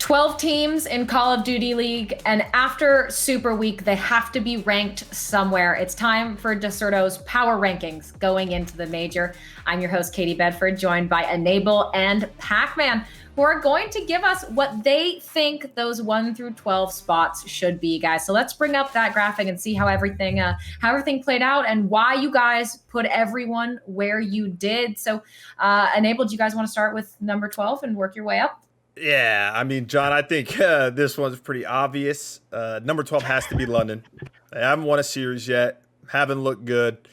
12 teams in Call of Duty League, and after Super Week, they have to be ranked somewhere. It's time for Deserto's power rankings going into the major. I'm your host, Katie Bedford, joined by Enable and Pacman, who are going to give us what they think those 1 through 12 spots should be, guys. So let's bring up that graphic and see how everything played out and why you guys put everyone where you did. So Enable, do you guys want to start with number 12 and work your way up? Yeah, I mean, John, I think this one's pretty obvious. Number 12 has to be London. They haven't won a series yet, haven't looked good,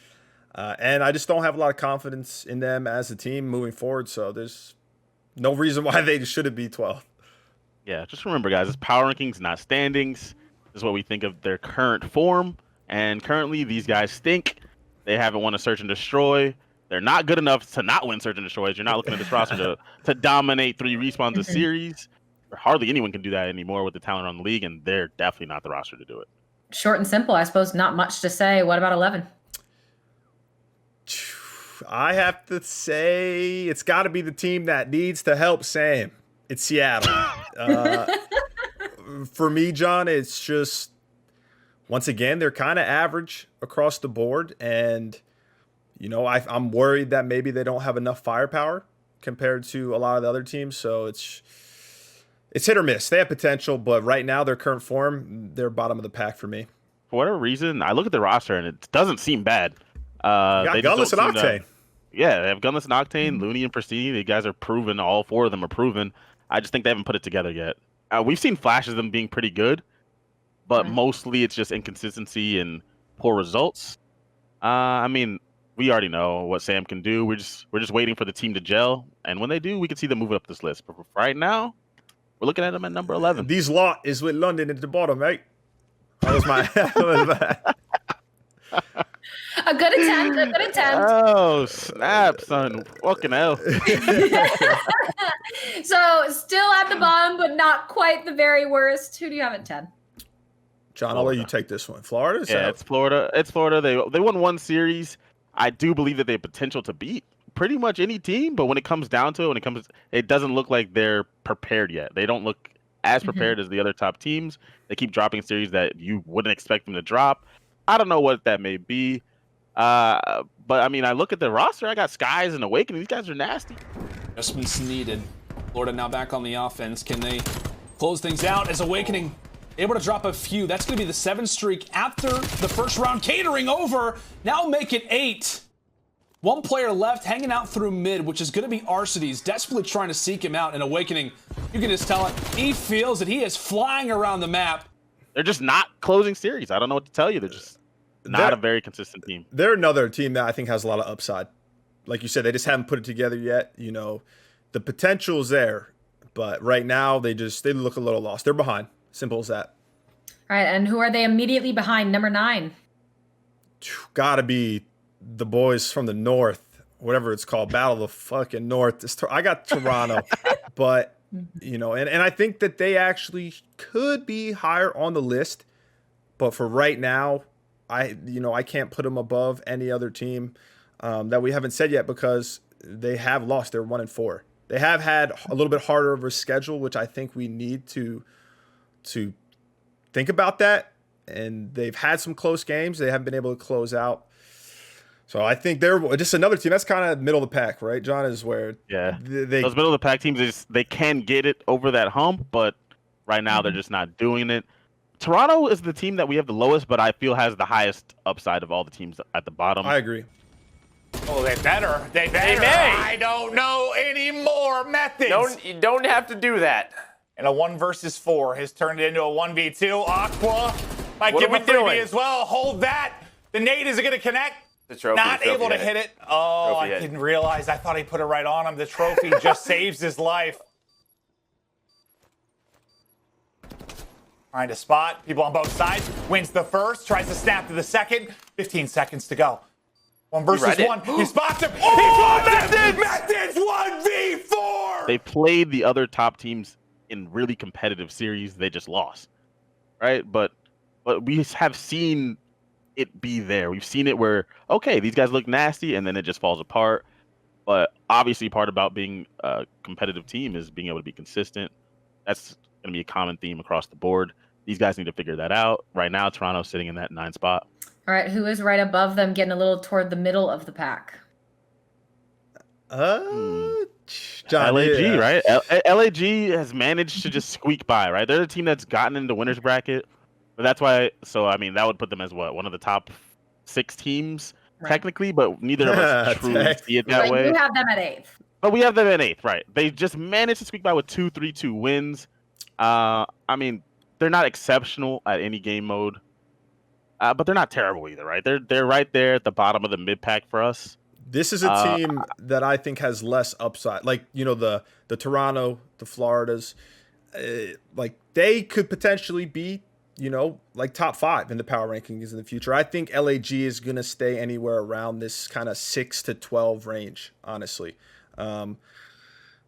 and I just don't have a lot of confidence in them as a team moving forward, so there's no reason why they shouldn't be 12. Yeah, just remember, guys, it's power rankings, not standings. This is what we think of their current form, and currently these guys stink. They haven't won a Search and Destroy. They're not good enough to not win Search and Destroys. You're not looking at this roster to dominate 3 respawns a series. Hardly anyone can do that anymore with the talent around the league, and they're definitely not the roster to do it. Short and simple, I suppose. Not much to say. What about 11? I have to say it's got to be the team that needs to help Sam. It's Seattle. For me, John, it's just, once again, they're kind of average across the board, and you know, I'm worried that maybe they don't have enough firepower compared to a lot of the other teams. So it's hit or miss. They have potential, but right now, their current form, they're bottom of the pack for me. For whatever reason, I look at the roster and it doesn't seem bad. They got Gunless and Octane. Yeah, they have Gunless and Octane, Looney and Pristini. The guys are proven. All 4 of them are proven. I just think they haven't put it together yet. We've seen flashes of them being pretty good, but mostly it's just inconsistency and poor results. I mean, we already know what Sam can do. We're just waiting for the team to gel, and when they do, we can see them move up this list. But right now, we're looking at them at number 11. These lot is with London at the bottom, mate. That was my. A good attempt. A good attempt. Oh snap, son! Fucking hell. So still at the bottom, but not quite the very worst. Who do you have at 10? John, I'll let you take this one. Florida? Yeah, it's Florida. It's Florida. They won 1 series. I do believe that they have potential to beat pretty much any team, but when it comes down to it, it doesn't look like they're prepared yet. They don't look as prepared as the other top teams. They keep dropping series that you wouldn't expect them to drop. I don't know what that may be. But I mean, I look at the roster. I got Skies and Awakening. These guys are nasty. Adjustments needed. Florida now back on the offense. Can they close things out as Awakening able to drop a few? That's going to be the 7th streak after the first round. Catering over. Now make it 8. 1 player left hanging out through mid, which is going to be Arcides, desperately trying to seek him out. And Awakening, you can just tell it. He feels that he is flying around the map. They're just not closing series. I don't know what to tell you. They're just not a very consistent team. They're another team that I think has a lot of upside. Like you said, they just haven't put it together yet. You know, the potential is there, but right now they look a little lost. They're behind. Simple as that. All right, and who are they immediately behind? Number 9. Gotta be the boys from the north, whatever it's called, Battle of the fucking North. I got Toronto, but you know, and I think that they actually could be higher on the list, but for right now, I can't put them above any other team that we haven't said yet because they have lost. They're 1-4. They have had a little bit harder of a schedule, which I think we need to think about that. And they've had some close games. They haven't been able to close out. So I think they're just another team. That's kind of middle of the pack, right, John? Is where those middle of the pack teams, they can get it over that hump, but right now they're just not doing it. Toronto is the team that we have the lowest, but I feel has the highest upside of all the teams at the bottom. I agree. Oh, they better. They better. They may. I don't know any more methods. You don't have to do that. And a 1 versus 4 has turned it into a 1v2. Aqua might What give are a we freebie doing? as well. Hold that. The nade is going to connect. The trophy. Not able to hit it. Oh, Trophy I hit. didn't realize. I thought he put it right on him. The trophy just saves his life. Trying to spot people on both sides. Wins the first. Tries to snap to the second. 15 seconds to go. 1 versus 1. He spots him. Oh, he spots him. Methods 1v4. They played the other top teams in really competitive series. They just lost, right? But we have seen it be there. We've seen it where, okay, these guys look nasty, and then it just falls apart. But obviously part about being a competitive team is being able to be consistent. That's going to be a common theme across the board. These guys need to figure that out. Right now, Toronto's sitting in that 9 spot. All right, who is right above them, getting a little toward the middle of the pack? John, LAG, yeah. right? LAG has managed to just squeak by, right? They're the team that's gotten into winners bracket. But that's why, so I mean, that would put them as what? One of the top 6 teams, technically, but neither of us truly see it that way. You have them at 8th. But we have them at 8th, right? They just managed to squeak by with 2-3-2 wins. I mean, they're not exceptional at any game mode, but they're not terrible either, right? They're right there at the bottom of the mid pack for us. This is a team that I think has less upside. Like, you know, the Toronto, the Floridas, like they could potentially be, you know, like top 5 in the power rankings in the future. I think LAG is going to stay anywhere around this kind of 6 to 12 range, honestly. They're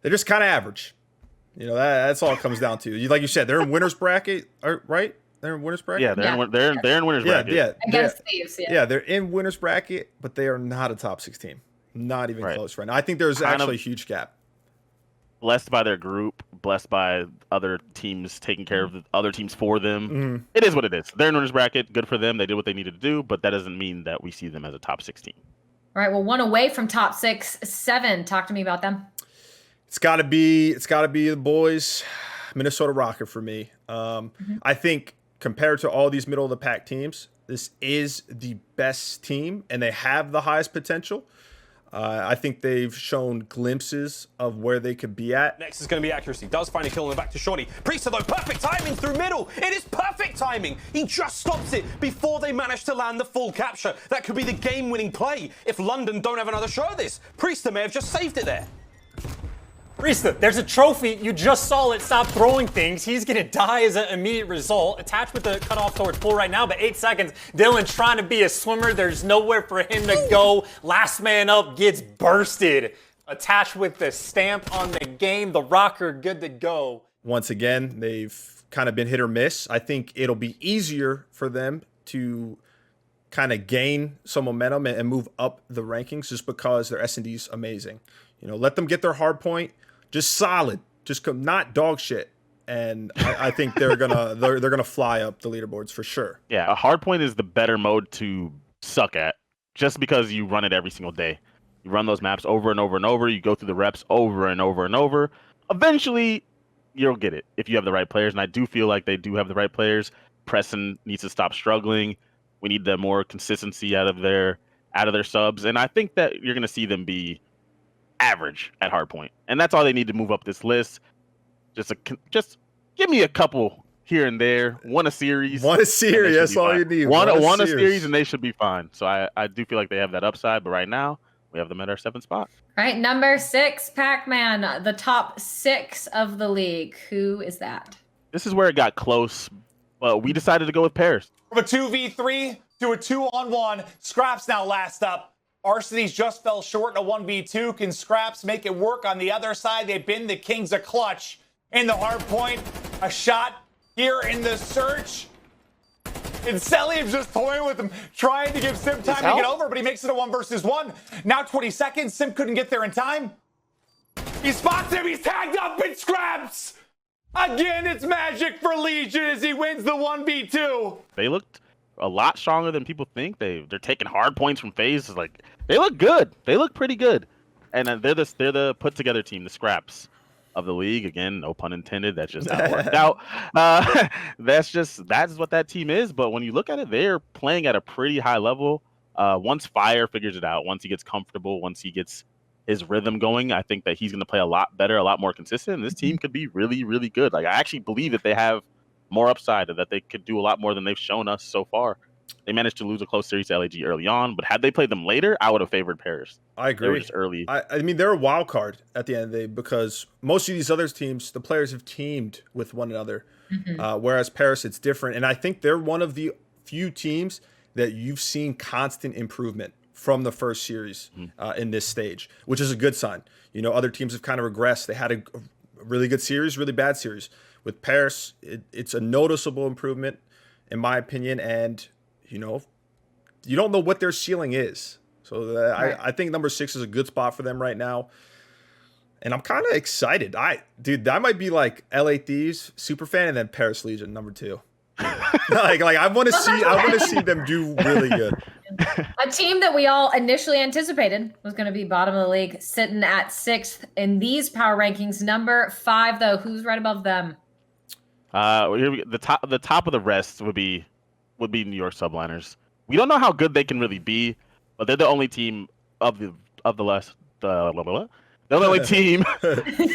just kind of average. You know, that's all it comes down to. Like you said, they're in winners bracket, right? They're in winners bracket. Yeah, they're in winners bracket. Yeah, against Thieves. Yeah, they're in winners bracket, but they are not a top 6 team. Not even close right now. I think there's actually a huge gap. Blessed by their group, blessed by other teams taking care of the other teams for them. It is what it is. They're in winners bracket. Good for them. They did what they needed to do, but that doesn't mean that we see them as a top 6 team. All right, well, one away from top 6, 7. Talk to me about them. It's got to be the boys, Minnesota ROKKR for me. I think compared to all these middle of the pack teams, this is the best team, and they have the highest potential. I think they've shown glimpses of where they could be at. Next is going to be accuracy. Does find a kill in the back to Shorty. Priester, though, perfect timing through middle. It is perfect timing. He just stops it before they manage to land the full capture. That could be the game-winning play if London don't have another shot of this. Priester may have just saved it there. Priesta, there's a trophy. You just saw it. Stop throwing things. He's going to die as an immediate result. Attached with the cutoff towards pool right now, but 8 seconds. Dylan trying to be a swimmer. There's nowhere for him to go. Last man up gets bursted. Attached with the stamp on the game. The ROKKR good to go. Once again, they've kind of been hit or miss. I think it'll be easier for them to kind of gain some momentum and move up the rankings just because their S&D's amazing. You know, let them get their hard point. Just solid, just not dog shit, and I think they're gonna fly up the leaderboards for sure. Yeah, a hard point is the better mode to suck at, just because you run it every single day. You run those maps over and over and over. You go through the reps over and over and over. Eventually, you'll get it if you have the right players, and I do feel like they do have the right players. Preston needs to stop struggling. We need the more consistency out of their subs, and I think that you're gonna see them be average at hardpoint, and that's all they need to move up this list. Just give me a couple here and there. Won a series. That's all you need. Won a series, and they should be fine. So I do feel like they have that upside, but right now we have them at our 7th spot. All right, number 6, Pacman, the top 6 of the league. Who is that? This is where it got close, but we decided to go with Paris. From a 2v3 to a 2-on-1, Scraps now last up. Arsenes just fell short in a 1v2. Can Scraps make it work on the other side? They've been the kings of clutch. In the hard point, a shot here in the search. And Seliev just toying with him, trying to give Sim time to get over, but he makes it a 1 versus 1. Now 20 seconds. Sim couldn't get there in time. He spots him. He's tagged up in Scraps. Again, it's magic for Legion as he wins the 1v2. They looked a lot stronger than people think. They're taking hard points from FaZe. Like, they look good. They look pretty good. And they're the put together team, the Scraps of the league. Again, no pun intended. That's just how it worked out. That's what that team is. But when you look at it, they're playing at a pretty high level. Once Fire figures it out, once he gets comfortable, once he gets his rhythm going, I think that he's going to play a lot better, a lot more consistent. And this team could be really, really good. Like, I actually believe that they have more upside, that they could do a lot more than they've shown us so far. They managed to lose a close series to LAG early on, but had they played them later, I would have favored Paris. I agree. They were just early. I mean, they're a wild card at the end of the day because most of these other teams, the players have teamed with one another, whereas Paris, it's different. And I think they're one of the few teams that you've seen constant improvement from the first series in this stage, which is a good sign. You know, other teams have kind of regressed. They had a really good series, really bad series. With Paris, it's a noticeable improvement, in my opinion, and you know, you don't know what their ceiling is. So I think number 6 is a good spot for them right now. And I'm kind of excited. Dude, that might be like LA Thieves super fan and then Paris Legion number 2. like I want to see them do really good. A team that we all initially anticipated was going to be bottom of the league, sitting at 6th in these power rankings. Number 5, though, who's right above them? The top of the rest would be New York Subliners. We don't know how good they can really be, but they're the only team of the they're the only team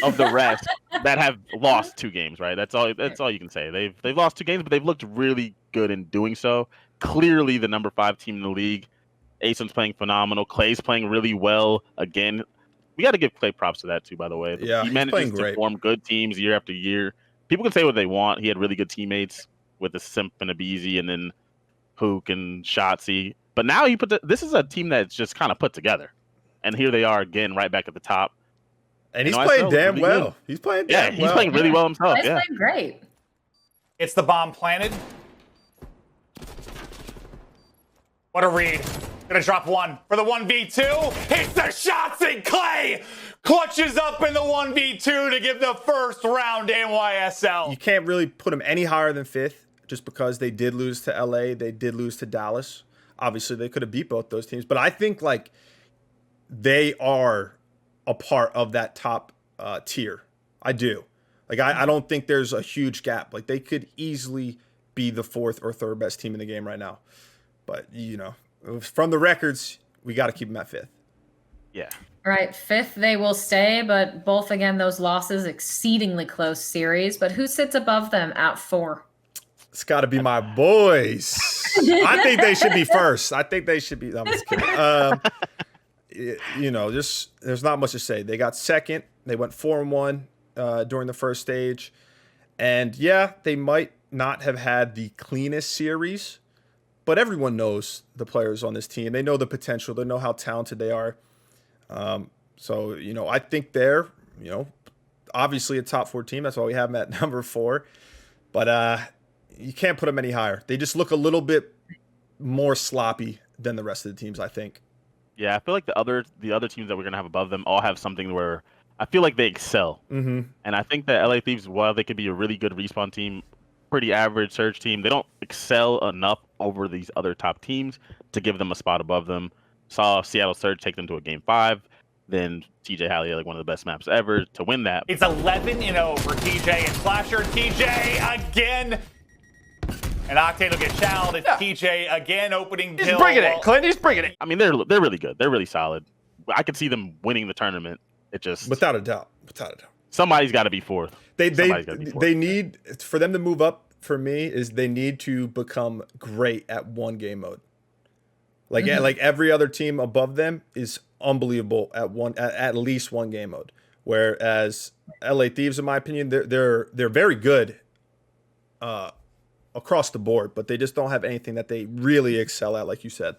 of the rest that have lost 2 games, right? That's all you can say. They've lost 2 games, but they've looked really good in doing so. Clearly the number 5 team in the league. Asen's playing phenomenal. Clay's playing really well. Again, we got to give Clay props to that too, by the way. Yeah, he manages to form good teams year after year. People can say what they want. He had really good teammates with the Simp and Abizi and then Hook and Shotzi. But now this is a team that's just kind of put together. And here they are again, right back at the top. And he's playing damn well. Good. He's playing damn well. Yeah, he's playing really well himself. He's playing great. It's the bomb planted. What a read. Gonna drop 1 for the 1v2. Hits the shots and Clay clutches up in the 1v2 to give the first round to NYSL. You can't really put them any higher than 5th just because they did lose to LA. They did lose to Dallas. Obviously, they could have beat both those teams. But I think, like, they are a part of that top tier. I do. Like, I don't think there's a huge gap. Like, they could easily be the 4th or 3rd best team in the game right now. But, you know, from the records, we got to keep them at 5th. Yeah. All right, 5th they will stay, but both, again, those losses, exceedingly close series. But who sits above them at 4? It's got to be my boys. I think they should be first. I think they should be. I'm just kidding. You know, there's not much to say. They got 2nd. They went 4-1 during the first stage. And, yeah, they might not have had the cleanest series, but everyone knows the players on this team. They know the potential. They know how talented they are. So, you know, I think they're, you know, obviously a top 4 team. That's why we have them at number 4. But you can't put them any higher. They just look a little bit more sloppy than the rest of the teams, I think. Yeah, I feel like the other teams that we're going to have above them all have something where I feel like they excel. Mm-hmm. And I think that LA Thieves, while they could be a really good respawn team, pretty average surge team, they don't excel enough over these other top teams to give them a spot above them. Saw Seattle Surge take them to a game 5. Then TJ Hallier, like one of the best maps ever, to win that. It's 11-0 for TJ and Flasher. TJ again. And Octane will get challenged. It's TJ again opening He's bringing it, Clint. He's bringing it. I mean, they're really good. They're really solid. I could see them winning the tournament. It just without a doubt. Somebody's got to be 4th. They need, for them to move up, for me, is they need to become great at 1 game mode. Like like every other team above them is unbelievable at least 1 game mode. Whereas LA Thieves, in my opinion, they're very good across the board, but they just don't have anything that they really excel at, like you said.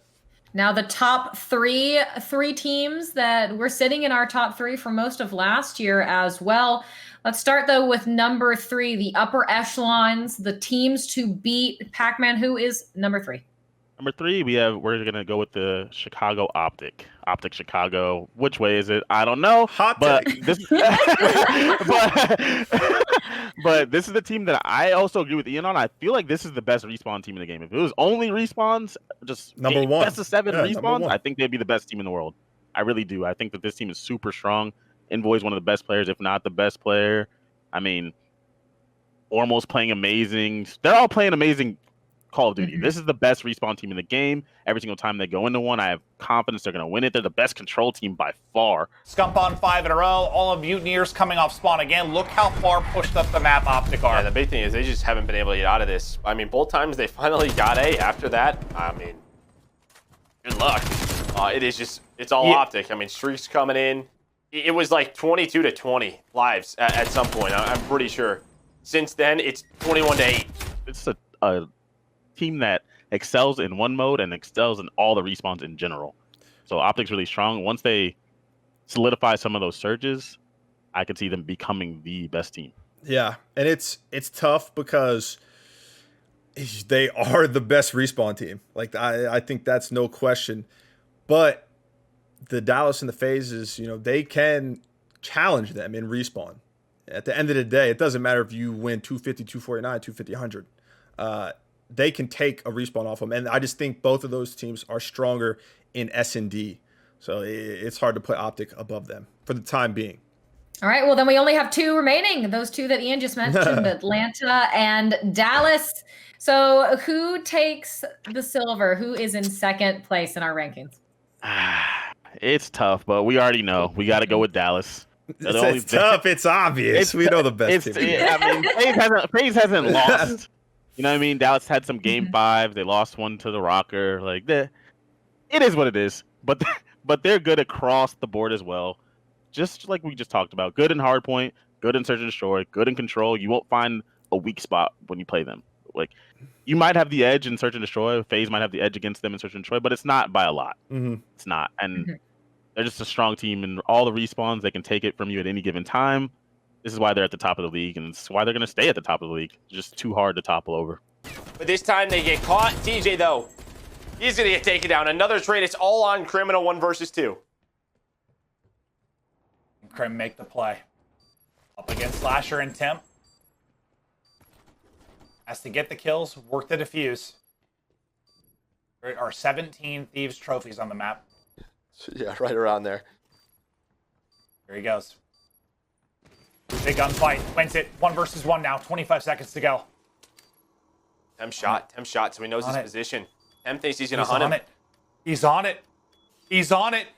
Now the top three teams that were sitting in our top 3 for most of last year as well. Let's start though with number 3, the upper echelons, the teams to beat. Pacman, who is number 3? Number 3, we're gonna go with the Chicago OpTic Chicago. Which way is it? I don't know. But this, but this is the team that I also agree with Ian on. I feel like this is the best respawn team in the game. If it was only respawns, just number 1, best of 7 respawns, I think they'd be the best team in the world. I really do. I think that this team is super strong. Envoy's one of the best players, if not the best player. I mean, Ormo's playing amazing. They're all playing amazing Call of Duty. This is the best respawn team in the game. Every single time they go into one, I have confidence they're going to win it. They're the best control team by far. Scump on 5 in a row. All of Mutineers coming off spawn again. Look how far pushed up the map OpTic are. Yeah, the big thing is they just haven't been able to get out of this. I mean, both times they finally got A. After that, I mean, good luck. It's all OpTic. I mean, streaks coming in. It was like 22-20 lives at some point. I'm pretty sure. Since then, it's 21-8. It's a team that excels in 1 mode and excels in all the respawns in general. So OpTic's really strong. Once they solidify some of those surges, I could see them becoming the best team. Yeah, and it's tough because they are the best respawn team. Like I think that's no question. But the Dallas and the FaZes, you know, they can challenge them in respawn. At the end of the day, it doesn't matter if you win 250, 249, 250, 100. They can take a respawn off them. And I just think both of those teams are stronger in S&D. So it's hard to put OpTic above them for the time being. All right, well, then we only have two remaining. Those two that Ian just mentioned, Atlanta and Dallas. So who takes the silver? Who is in second place in our rankings? It's tough, but we already know. We got to go with Dallas. It's tough. It's obvious. We know the best team. I mean, FaZe hasn't lost. You know what I mean? Dallas had some game 5. They lost one to the ROKKR. Like, it is what it is. But they're good across the board as well. Just like we just talked about. Good in hardpoint, good in search and destroy, good in control. You won't find a weak spot when you play them. Like, you might have the edge in search and destroy. FaZe might have the edge against them in search and destroy, but it's not by a lot. It's not. And they're just a strong team. And all the respawns, they can take it from you at any given time. This is why they're at the top of the league, and it's why they're going to stay at the top of the league. It's just too hard to topple over. But this time they get caught. TJ, though, he's going to get taken down. Another trade. It's all on Criminal 1 versus 2. Crim make the play. Up against Slasher and Tim. Has to get the kills, work the defuse. There are 17 Thieves trophies on the map. Yeah, right around there. Here he goes. Big gunfight. Wins it. 1 versus 1 now. 25 seconds to go. Temp shot, so he knows his position. Temp thinks he's going to hunt him. He's on it. He's on it.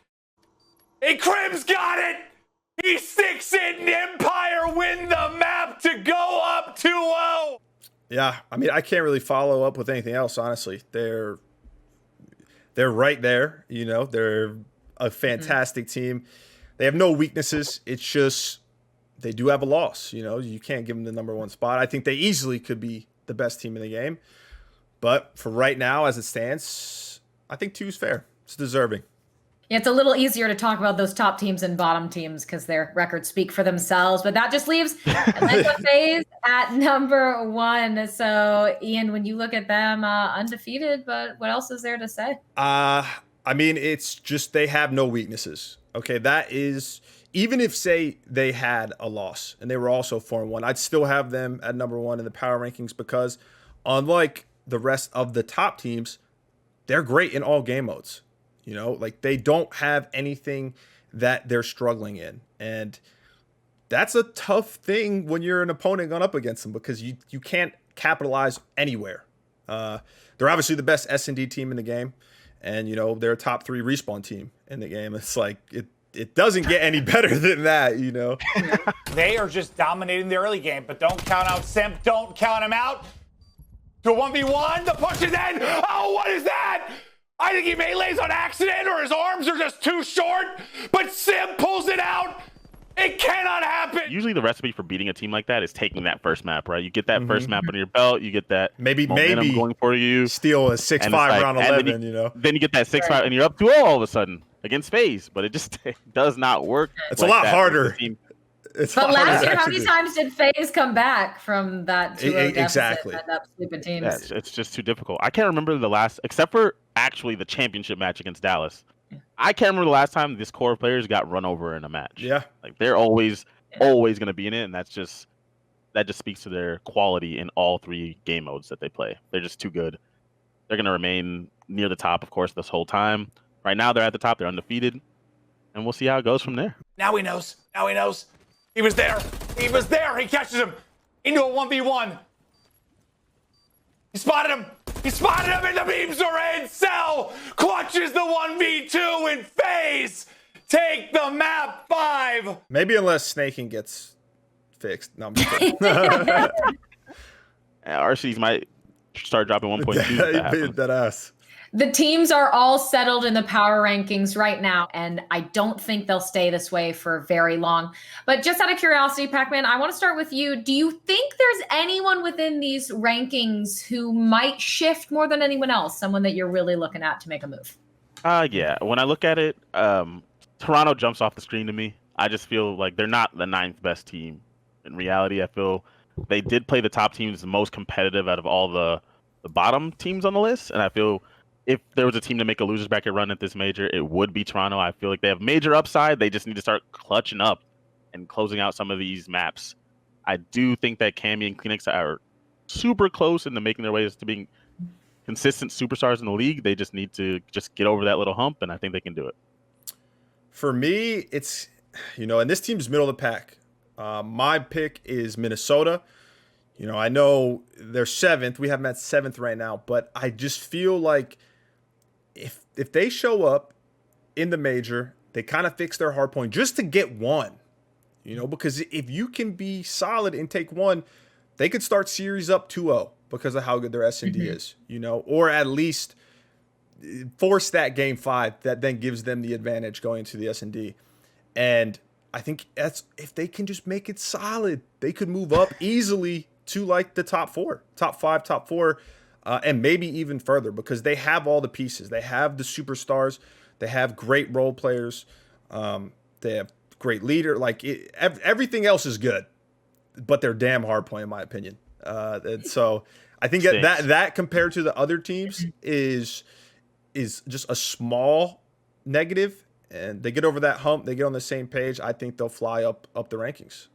And Crim's got it! He sticks it, and Empire win the map to go up 2-0! Yeah, I mean, I can't really follow up with anything else, honestly. They're right there, you know. They're a fantastic team. They have no weaknesses. It's just they do have a loss, you know. You can't give them the #1 spot. I think they easily could be the best team in the game. But for right now, as it stands, I think 2's fair. It's deserving. Yeah, it's a little easier to talk about those top teams and bottom teams because their records speak for themselves. But that just leaves Atlanta FaZe at #1. So, Ian, when you look at them, undefeated, but what else is there to say? I mean, it's just they have no weaknesses. Okay, that is, even if, say, they had a loss and they were also 4-1, I'd still have them at #1 in the power rankings because unlike the rest of the top teams, they're great in all game modes. You know, like they don't have anything that they're struggling in. And that's a tough thing when you're an opponent going up against them because you can't capitalize anywhere. They're obviously the best S&D team in the game. And, you know, they're a top 3 respawn team in the game. It's like it doesn't get any better than that, you know. They are just dominating the early game, but don't count out Simp. Don't count him out. To a 1v1, the punch is in. Oh, what is that? I think he melees on accident or his arms are just too short, but Sim pulls it out. It cannot happen. Usually the recipe for beating a team like that is taking that first map, right? You get that first map under your belt, you get that maybe going for you. Steal a 6-5 round 11, you know. Then you get that 6-5 and you're up 2-0 all of a sudden against FaZe, but it just does not work. It's like a lot harder. But last year, how many times did FaZe come back from that 2-0 exactly. deficit and end up sweeping teams? Yeah, it's just too difficult. I can't remember the last, except for actually the championship match against Dallas. I can't remember the last time this core of players got run over in a match. Yeah. Like they're always going to be in it, and that just speaks to their quality in all 3 game modes that they play. They're just too good. They're going to remain near the top, of course, this whole time. Right now, they're at the top. They're undefeated, and we'll see how it goes from there. Now he knows. Now he knows. He was there. He was there. He catches him into a 1v1. He spotted him. He spotted him, and the beams are in. Cell clutches the 1v2 in FaZe. Take the map 5. Maybe unless snaking gets fixed. No, I'm just kidding. RCs might start dropping 1.2. That ass. The teams are all settled in the power rankings right now, and I don't think they'll stay this way for very long. But just out of curiosity, Pacman, I want to start with you. Do you think there's anyone within these rankings who might shift more than anyone else? Someone that you're really looking at to make a move? Yeah. When I look at it, Toronto jumps off the screen to me. I just feel like they're not the 9th best team. In reality, I feel they did play the top teams the most competitive out of all the bottom teams on the list, and I feel if there was a team to make a losers bracket run at this major, it would be Toronto. I feel like they have major upside. They just need to start clutching up and closing out some of these maps. I do think that Cammy and Phoenix are super close into making their ways to being consistent superstars in the league. They just need to just get over that little hump, and I think they can do it. For me, it's, and this team's middle of the pack. My pick is Minnesota. I know they're 7th. We have them at 7th right now, but I just feel like if they show up in the major, they kind of fix their hard point just to get one. Because if you can be solid and take one, they could start series up 2-0 because of how good their S&D is, or at least force that game 5 that then gives them the advantage going into the S&D. And I think if they can just make it solid, they could move up easily to like the top 4, top 5, top 4, and maybe even further because they have all the pieces. They have the superstars. They have great role players. They have great leader. Everything else is good, but they're damn hard point in my opinion. And so I think that compared to the other teams is just a small negative. And they get over that hump, they get on the same page, I think they'll fly up the rankings.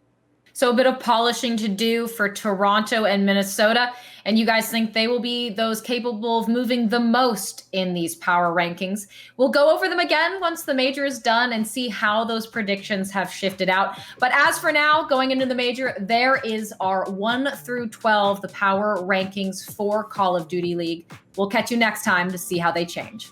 So a bit of polishing to do for Toronto and Minnesota. And you guys think they will be those capable of moving the most in these power rankings. We'll go over them again once the major is done and see how those predictions have shifted out. But as for now, going into the major, there is our 1 through 12, the power rankings for Call of Duty League. We'll catch you next time to see how they change.